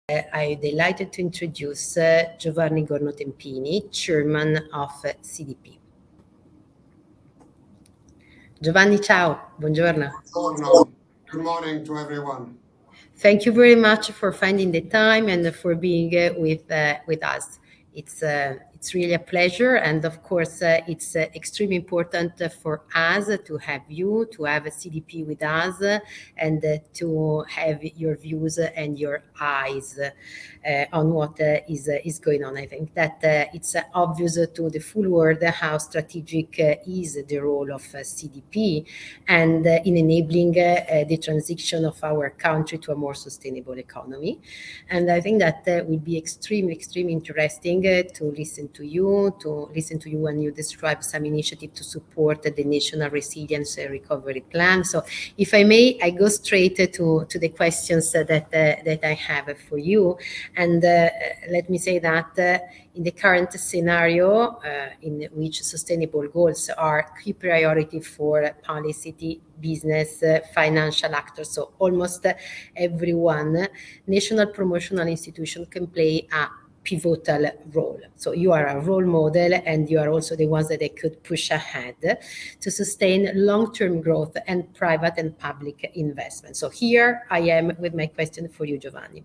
I'm delighted to introduce Giovanni Gorno Tempini, Chairman of CDP. Giovanni, ciao, buongiorno. Gorno. Good morning to everyone. Thank you very much for finding the time and for being with us. It's really a pleasure, and of course, it's extremely important for us to have you, to have a CDP with us, and to have your views and your eyes on what is going on. I think that it's obvious to the full world how strategic is the role of CDP and in enabling the transition of our country to a more sustainable economy. And I think that will be extremely interesting to listen to you when you describe some initiative to support the National Resilience Recovery Plan. So if I may, I go straight to the questions that I have for you. And let me say that in the current scenario, in which sustainable goals are key priority for policy, business, financial actors, so almost everyone, national promotional institution can play a pivotal role. So you are a role model, and you are also the ones that they could push ahead to sustain long-term growth and private and public investment. So here I am with my question for you, Giovanni.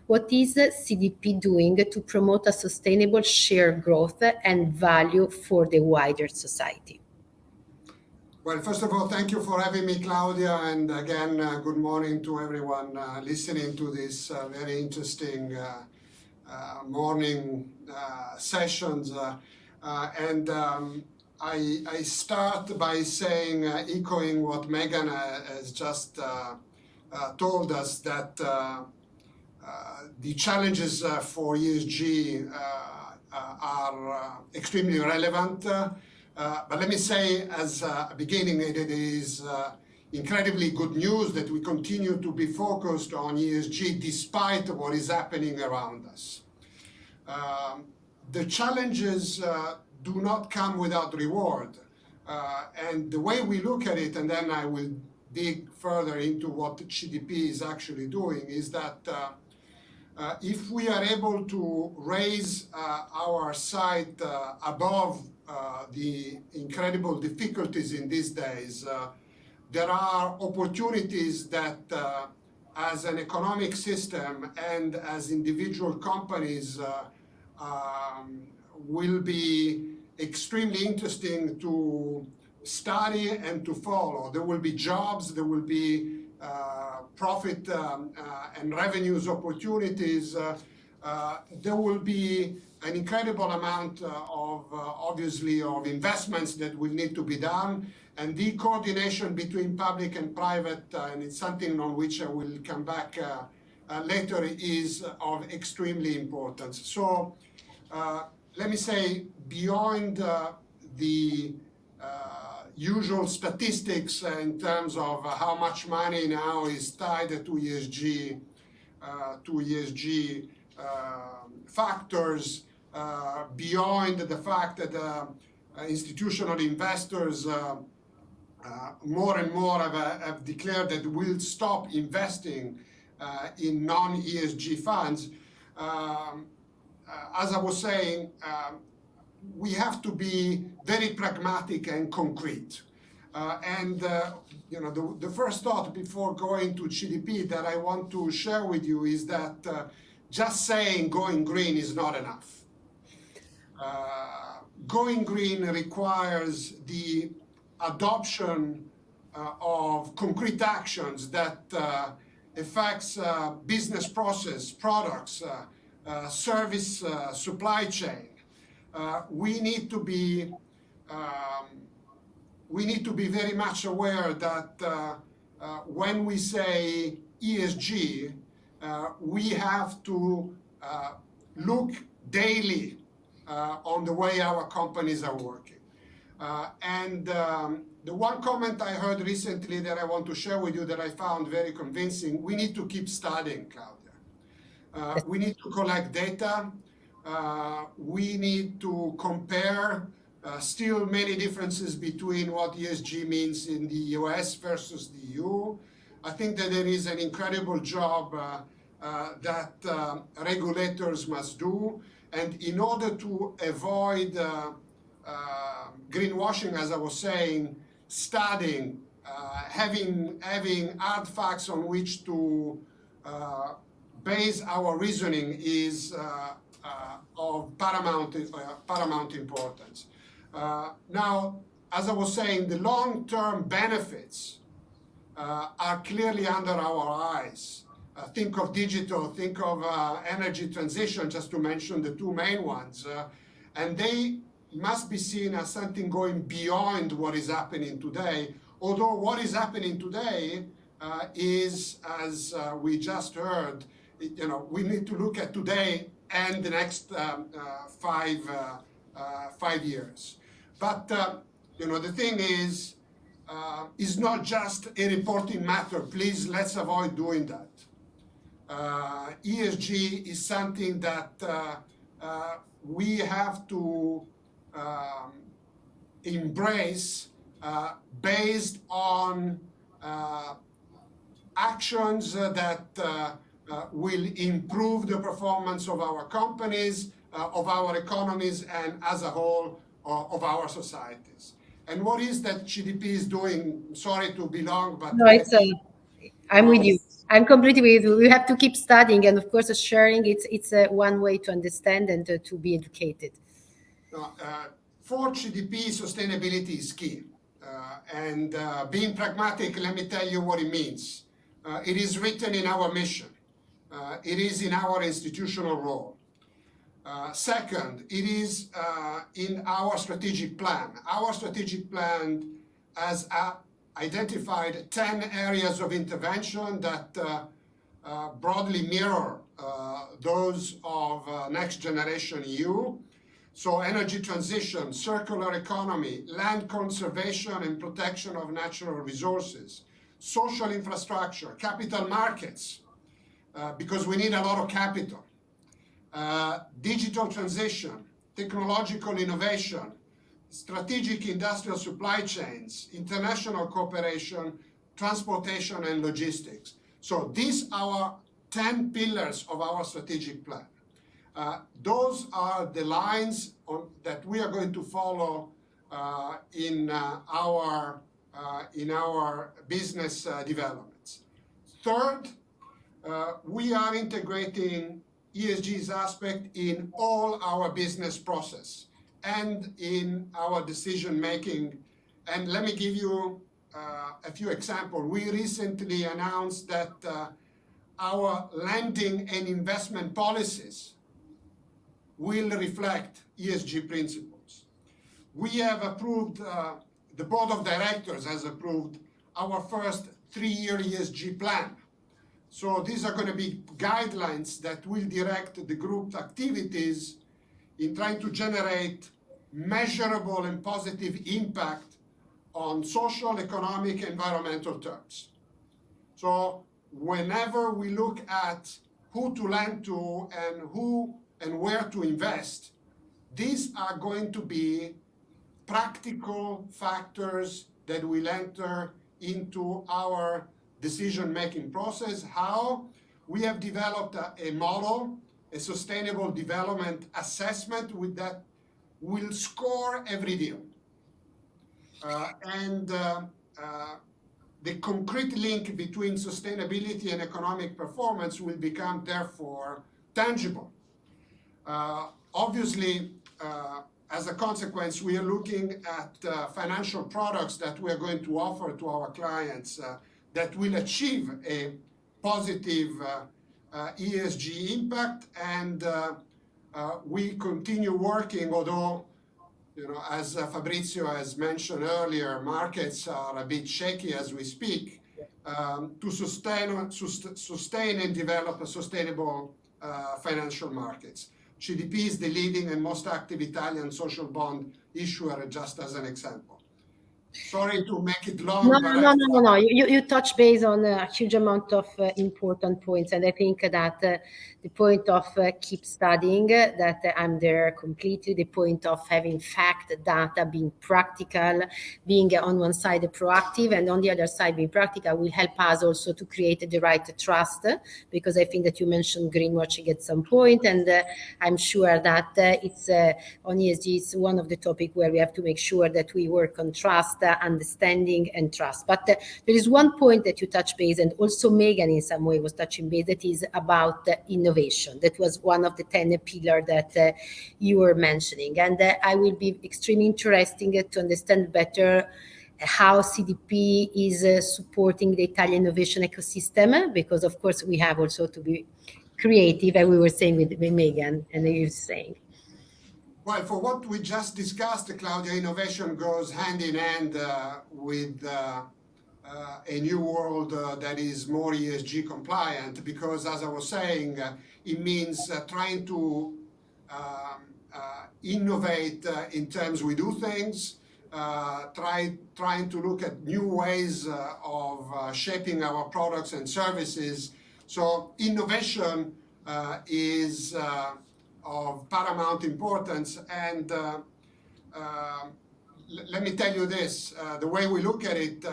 What is CDP doing to promote a sustainable shared growth and value for the wider society? Well, first of all, thank you for having me, Claudia, and again, good morning to everyone listening to this very interesting morning sessions. I start by saying, echoing what Megan has just told us, that the challenges for ESG are extremely relevant. But let me say, as a beginning, it is incredibly good news that we continue to be focused on ESG despite what is happening around us. The challenges do not come without reward. And the way we look at it, and then I will dig further into what CDP is actually doing, is that if we are able to raise our sight above the incredible difficulties in these days, there are opportunities that as an economic system and as individual companies will be extremely interesting to study and to follow. There will be jobs, there will be profit and revenues opportunities. There will be an incredible amount of obviously of investments that will need to be done, and the coordination between public and private, and it's something on which I will come back later, is of extremely importance. So let me say, beyond the usual statistics in terms of how much money now is tied to ESG factors, beyond the fact that institutional investors more and more have declared that will stop investing in non-ESG funds. As I was saying, we have to be very pragmatic and concrete. The first thought before going to CDP that I want to share with you is that just saying going green is not enough. Going green requires the adoption of concrete actions that affects business process, products, service, supply chain. We need to be very much aware that when we say ESG, we have to look daily on the way our companies are working. The one comment I heard recently that I want to share with you that I found very convincing: we need to keep studying, Claudia. We need to collect data. We need to compare. Still many differences between what ESG means in the US versus the EU. I think that there is an incredible job that regulators must do. And in order to avoid greenwashing, as I was saying, studying, having hard facts on which to base our reasoning is of paramount importance. Now, as I was saying, the long-term benefits are clearly under our eyes. Think of digital, think of energy transition, just to mention the two main ones. And they must be seen as something going beyond what is happening today. Although what is happening today is, as we just heard, we need to look at today and the next 5 years. But the thing is not just a reporting matter. Please, let's avoid doing that. ESG is something that we have to embrace based on actions that will improve the performance of our companies, of our economies, and as a whole, of our societies. And what is that CDP is doing? Sorry to be long, but No, I'm with you. I'm completely with you. We have to keep studying, and of course, sharing. It's one way to understand and to be educated. For CDP, sustainability is key. And being pragmatic, let me tell you what it means. It is written in our mission. It is in our institutional role. Second, it is in our strategic plan. Our strategic plan has identified 10 areas of intervention that broadly mirror those of Next Generation EU. So energy transition, circular economy, land conservation and protection of natural resources, social infrastructure, capital markets, because we need a lot of capital, digital transition, technological innovation, strategic industrial supply chains, international cooperation, transportation and logistics. So these are 10 pillars of our strategic plan. Those are the lines that we are going to follow in our business developments. Third, we are integrating ESG's aspect in all our business process and in our decision making. And let me give you a few examples. We recently announced that our lending and investment policies will reflect ESG principles. We have approved, the board of directors has approved our first 3-year ESG plan. So these are going to be guidelines that will direct the group's activities in trying to generate measurable and positive impact on social, economic, environmental terms. So whenever we look at who to lend to and who and where to invest, these are going to be practical factors that will enter into our decision-making process. How? We have developed a model, a sustainable development assessment that will score every deal. The concrete link between sustainability and economic performance will become, therefore, tangible. Obviously, as a consequence, we are looking at financial products that we are going to offer to our clients that will achieve a positive ESG impact, and we continue working, although, as Fabrizio has mentioned earlier, markets are a bit shaky as we speak, to sustain and develop a sustainable financial markets. CDP is the leading and most active Italian social bond issuer, just as an example. Sorry to make it No, long, but no, no, no, no. You touch base on a huge amount of important points, and I think that the point of keep studying, that I'm there completely. The point of having fact, data, being practical, being on one side proactive, and on the other side being practical will help us also to create the right trust. Because I think that you mentioned greenwashing at some point, and I'm sure that it's on ESG. It's one of the topics where we have to make sure that we work on trust, understanding, and trust. But there is one point that you touch base, and also Megan in some way was touching base, that is about innovation. That was one of the 10 pillars that you were mentioning. And I will be extremely interesting to understand better how CDP is supporting the Italian innovation ecosystem, because of course we have also to be creative, and we were saying with Megan, and you were saying. well, for what we just discussed, Claudia, innovation goes hand in hand with a new world that is more ESG compliant, because, as I was saying, it means trying to innovate in terms we do things, trying to look at new ways of shaping our products and services. So innovation is of paramount importance. And let me tell you this, the way we look at it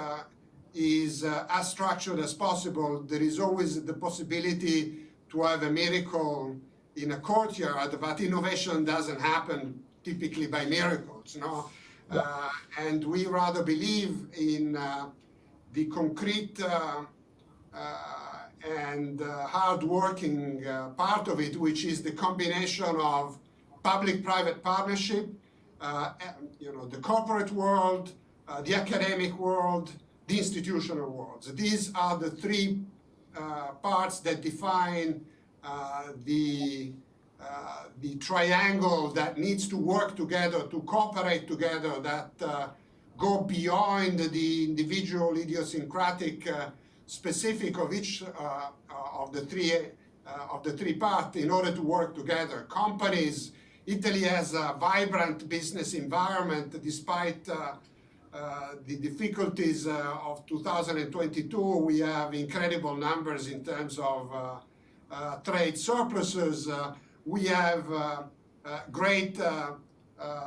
is as structured as possible. There is always the possibility to have a miracle in a courtyard, but innovation doesn't happen typically by miracles, no? And we rather believe in the concrete and hard-working part of it, which is the combination of public-private partnership, the corporate world, the academic world, the institutional world. These are the three parts that define the triangle that needs to work together, to cooperate together, that go beyond the individual idiosyncratic specific of each of the three parts in order to work together. Companies, Italy has a vibrant business environment despite the difficulties of 2022. We have incredible numbers in terms of trade surpluses. We have great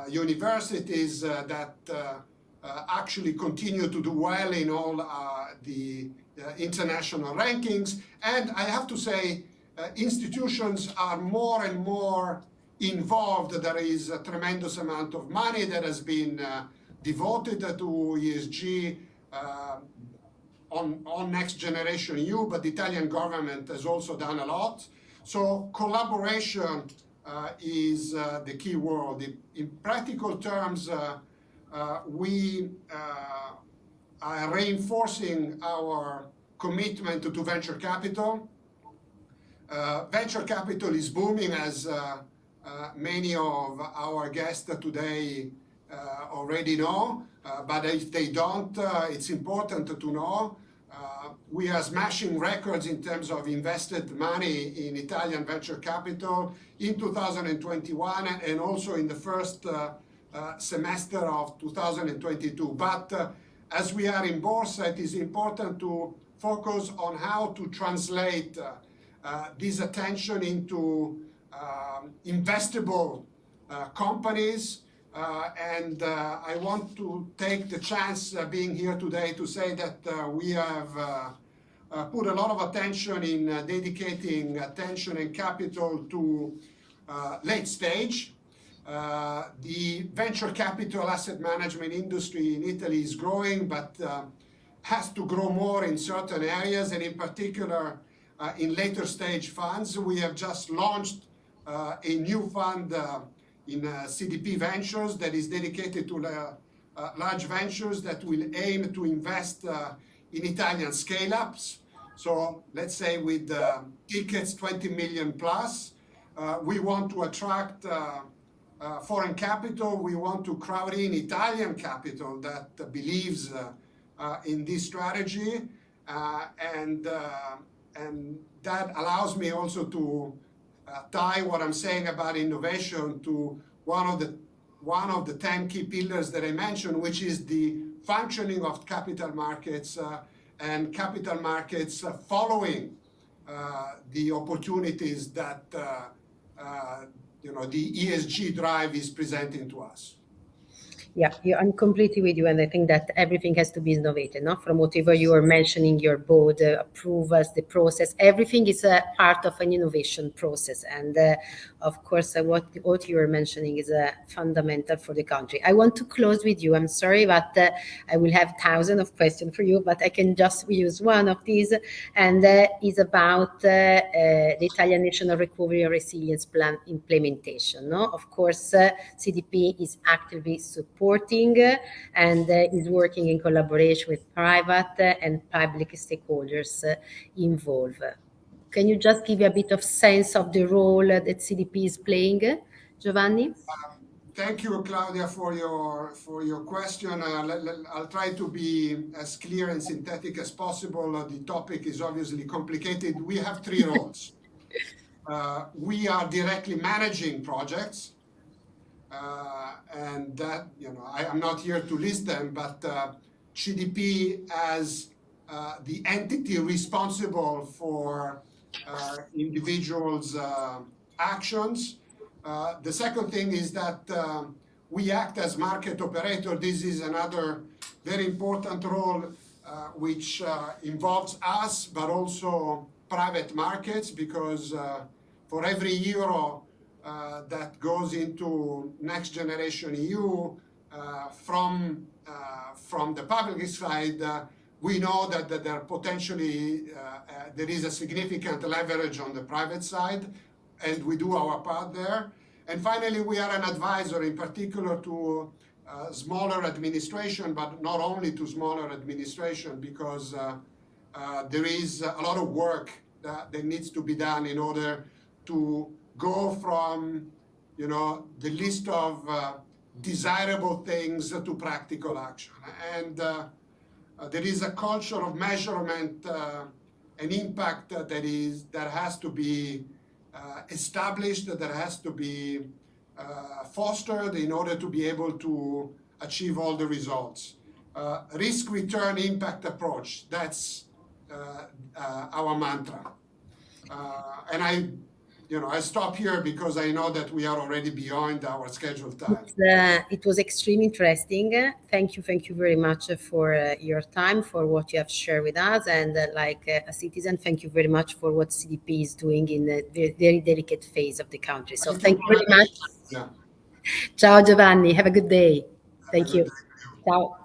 universities that actually continue to do well in all the international rankings. And I have to say, institutions are more and more involved. There is a tremendous amount of money that has been devoted to ESG on Next Generation EU, but the Italian government has also done a lot. So collaboration is the key word. In practical terms, we are reinforcing our commitment to venture capital. Venture capital is booming, as many of our guests today already know, but if they don't, it's important to know. We are smashing records in terms of invested money in Italian venture capital in 2021 and also in the first semester of 2022. But as we are in Borsa, it is important to focus on how to translate this attention into investable companies. And I want to take the chance being here today to say that we have put a lot of attention in dedicating attention and capital to late stage. The venture capital asset management industry in Italy is growing, but has to grow more in certain areas, and in particular in later stage funds. We have just launched a new fund in CDP Ventures that is dedicated to large ventures that will aim to invest in Italian scale-ups. So let's say with tickets 20 million plus, we want to attract foreign capital. We want to crowd in Italian capital that believes in this strategy, and that allows me also to tie what I'm saying about innovation to one of the 10 key pillars that I mentioned, which is the functioning of capital markets and capital markets following the opportunities that the ESG drive is presenting to us. Yeah, I'm completely with you, and I think that everything has to be innovated, no? From whatever you are mentioning, your board approvals, the process, everything is a part of an innovation process. And of course, what you are mentioning is fundamental for the country. I want to close with you. I'm sorry, but I will have thousands of questions for you, but I can just use one of these, and is about the Italian National Recovery and Resilience Plan implementation. No, of course, CDP is actively supporting and is working in collaboration with private and public stakeholders involved. Can you just give a bit of sense of the role that CDP is playing, Giovanni? Thank you, Claudia, for your question. I'll try to be as clear and synthetic as possible. The topic is obviously complicated. We have three roles. We are directly managing projects, and that, I'm not here to list them, but CDP as the entity responsible for individuals' actions. The second thing is that we act as market operator. This is another very important role which involves us, but also private markets, because for every euro that goes into Next Generation EU from the public side, we know that there potentially there is a significant leverage on the private side, and we do our part there. And finally, we are an advisor, in particular to smaller administration, but not only to smaller administration, because there is a lot of work that needs to be done in order to go from, the list of desirable things to practical action. And there is a culture of measurement and impact that has to be established, that has to be fostered in order to be able to achieve all the results. Risk, return, impact approach, that's our mantra. And I stop here because I know that we are already beyond our scheduled time. It was extremely interesting. Thank you very much for your time, for what you have shared with us. And like a citizen, thank you very much for what CDP is doing in the very delicate phase of the country. So thank you very much. Yeah. Ciao, Giovanni. Have a good day. Thank you. Ciao.